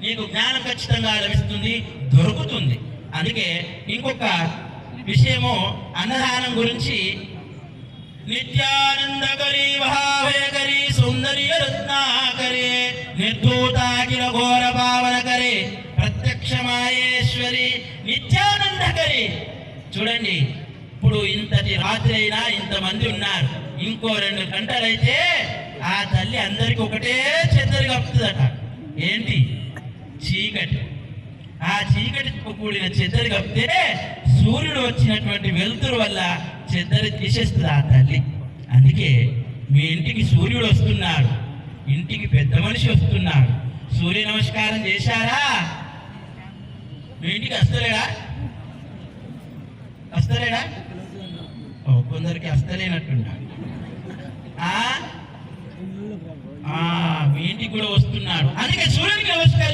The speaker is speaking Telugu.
నీకు జ్ఞానం ఖచ్చితంగా లభిస్తుంది, దొరుకుతుంది. అందుకే ఇంకొక విషయము అన్నదానం గురించి, నిత్యానందకరి మహాభయకరి సౌందర్య రత్నాకరి నిర్ధూతాకిల ఘోర పావనకరి ప్రత్యక్ష మాయేశ్వరి నిత్యానందకరి. చూడండి, ఇప్పుడు ఇంతటి రాత్రి అయినా ఇంతమంది ఉన్నారు, ఇంకో 2 గంటలైతే ఆ తల్లి అందరికి ఒకటే చెద్దరు కప్పుతుందట. ఏంటి? చీకటి. ఆ చీకటి కూడిన చెద్దరు కప్పితే సూర్యుడు వచ్చినటువంటి వెలుతురు వల్ల చెద్దరు తీసేస్తుంది ఆ తల్లి. అందుకే మీ ఇంటికి సూర్యుడు వస్తున్నాడు, ఇంటికి పెద్ద మనిషి వస్తున్నాడు, సూర్య నమస్కారం చేశారా? మీ ఇంటికి వస్తలేడా? కొందరికి వస్తలేనట్టున్నాడు. మీ ఇంటికి కూడా వస్తున్నాడు, అందుకే సూర్యుడికి నమస్కారం.